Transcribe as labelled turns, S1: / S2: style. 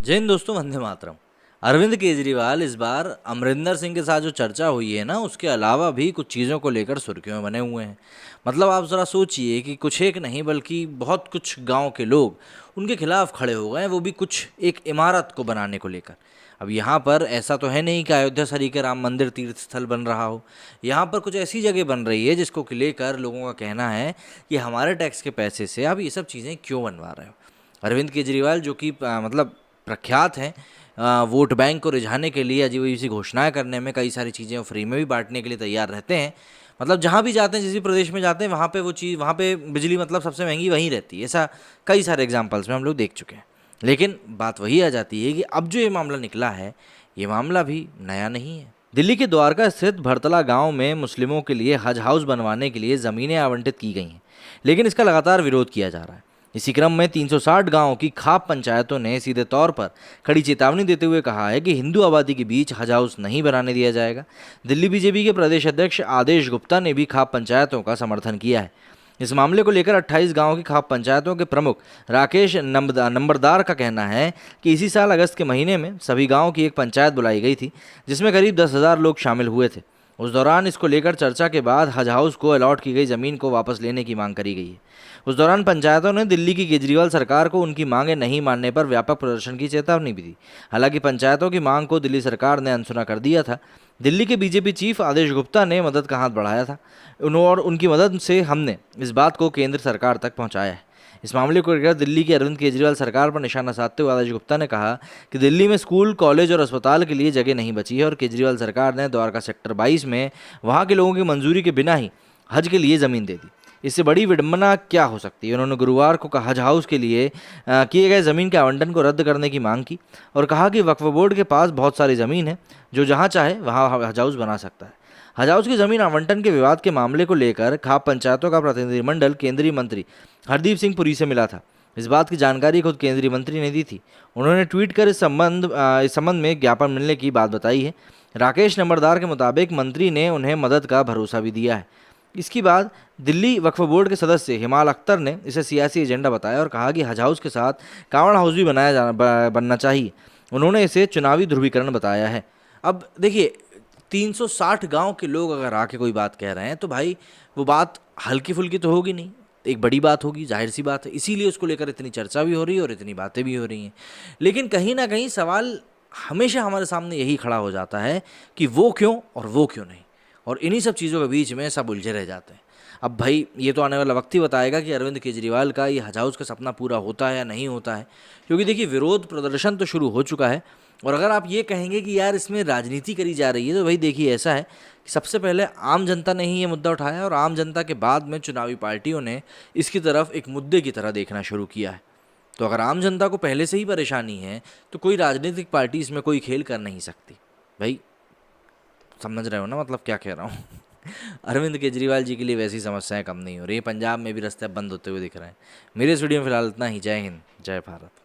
S1: जय हिंद दोस्तों, वंदे मातरम। अरविंद केजरीवाल इस बार अमरिंदर सिंह के साथ जो चर्चा हुई है ना, उसके अलावा भी कुछ चीज़ों को लेकर सुर्खियों में बने हुए हैं। मतलब आप ज़रा सोचिए कि कुछ एक नहीं बल्कि बहुत कुछ गांव के लोग उनके खिलाफ खड़े हो गए हैं, वो भी कुछ एक इमारत को बनाने को लेकर। अब यहाँ पर ऐसा तो है नहीं कि अयोध्या सरी के राम मंदिर तीर्थ स्थल बन रहा हो। यहाँ पर कुछ ऐसी जगह बन रही है जिसको लेकर लोगों का कहना है कि हमारे टैक्स के पैसे से आप ये सब चीज़ें क्यों बनवा रहे हो। अरविंद केजरीवाल जो कि मतलब प्रख्यात हैं वोट बैंक को रिझाने के लिए, अजीब अजीब सी घोषणाएं करने में, कई सारी चीज़ें वो फ्री में भी बांटने के लिए तैयार रहते हैं। मतलब जहाँ भी जाते हैं, जिस भी प्रदेश में जाते हैं, वहाँ पे वो चीज़, वहाँ पे बिजली मतलब सबसे महंगी वहीं रहती है। ऐसा कई सारे एग्जाम्पल्स में हम लोग देख चुके हैं। लेकिन बात वही आ जाती है कि अब जो ये मामला निकला है, ये मामला भी नया नहीं है। दिल्ली के द्वारका स्थित भरतला गांव में मुस्लिमों के लिए हज हाउस बनवाने के लिए ज़मीनें आवंटित की गई हैं, लेकिन इसका लगातार विरोध किया जा रहा है। इसी क्रम में 360 गांवों की खाप पंचायतों ने सीधे तौर पर कड़ी चेतावनी देते हुए कहा है कि हिंदू आबादी के बीच हज हाउस नहीं बनाने दिया जाएगा। दिल्ली बीजेपी के प्रदेश अध्यक्ष आदेश गुप्ता ने भी खाप पंचायतों का समर्थन किया है। इस मामले को लेकर 28 गांवों की खाप पंचायतों के प्रमुख राकेश नंबरदार का कहना है कि इसी साल अगस्त के महीने में सभी गांवों की एक पंचायत बुलाई गई थी, जिसमें करीब 10,000 लोग शामिल हुए थे। उस दौरान इसको लेकर चर्चा के बाद हज हाउस को अलॉट की गई ज़मीन को वापस लेने की मांग करी गई है। उस दौरान पंचायतों ने दिल्ली की केजरीवाल सरकार को उनकी मांगें नहीं मानने पर व्यापक प्रदर्शन की चेतावनी भी दी। हालांकि पंचायतों की मांग को दिल्ली सरकार ने अनसुना कर दिया था। दिल्ली के बीजेपी चीफ आदेश गुप्ता ने मदद का हाथ बढ़ाया था और उनकी मदद से हमने इस बात को केंद्र सरकार तक पहुंचाया है। इस मामले को लेकर दिल्ली की अरविंद केजरीवाल सरकार पर निशाना साधते हुए आदेश गुप्ता ने कहा कि दिल्ली में स्कूल, कॉलेज और अस्पताल के लिए जगह नहीं बची है और केजरीवाल सरकार ने द्वारका सेक्टर 22 में वहां के लोगों की मंजूरी के बिना ही हज के लिए ज़मीन दे दी। इससे बड़ी विडंबना क्या हो सकती है। उन्होंने गुरुवार को हज हाउस के लिए किए गए ज़मीन के आवंटन को रद्द करने की मांग की और कहा कि वक्फ बोर्ड के पास बहुत सारी ज़मीन है, जो जहाँ चाहे वहाँ हज हाउस बना सकता है। हज हाउस की ज़मीन आवंटन के विवाद के मामले को लेकर खाप पंचायतों का प्रतिनिधिमंडल केंद्रीय मंत्री हरदीप सिंह पुरी से मिला था। इस बात की जानकारी खुद केंद्रीय मंत्री ने दी थी। उन्होंने ट्वीट कर इस संबंध में ज्ञापन मिलने की बात बताई है। राकेश नंबरदार के मुताबिक मंत्री ने उन्हें मदद का भरोसा भी दिया है। इसके बाद दिल्ली वक्फ बोर्ड के सदस्य हिमाल अख्तर ने इसे सियासी एजेंडा बताया और कहा कि हज हाउस के साथ कांवड़ हाउस भी बनना चाहिए। उन्होंने इसे चुनावी ध्रुवीकरण बताया है। अब देखिए, 360 गांव के लोग अगर आके कोई बात कह रहे हैं तो भाई वो बात हल्की फुल्की तो होगी नहीं, एक बड़ी बात होगी, जाहिर सी बात है। इसीलिए उसको लेकर इतनी चर्चा भी हो रही है और इतनी बातें भी हो रही हैं। लेकिन कहीं ना कहीं सवाल हमेशा हमारे सामने यही खड़ा हो जाता है कि वो क्यों और वो क्यों नहीं, और इन्हीं सब चीज़ों के बीच में सब उलझे रह जाते हैं। अब भाई ये तो आने वाला वक्त ही बताएगा कि अरविंद केजरीवाल का ये हज हाउस का सपना पूरा होता है या नहीं होता है, क्योंकि देखिए विरोध प्रदर्शन तो शुरू हो चुका है। और अगर आप ये कहेंगे कि यार इसमें राजनीति करी जा रही है, तो भाई देखिए ऐसा है कि सबसे पहले आम जनता ने ही ये मुद्दा उठाया और आम जनता के बाद में चुनावी पार्टियों ने इसकी तरफ एक मुद्दे की तरह देखना शुरू किया है। तो अगर आम जनता को पहले से ही परेशानी है तो कोई राजनीतिक पार्टी इसमें कोई खेल कर नहीं सकती। भाई समझ रहे हो ना मतलब क्या कह रहा हूँ। अरविंद केजरीवाल जी के लिए वैसी समस्याएं कम नहीं हो रही। पंजाब में भी रास्ते बंद होते हुए दिख रहे हैं। मेरे इस वीडियो में फिलहाल इतना ही। जय हिंद, जय भारत।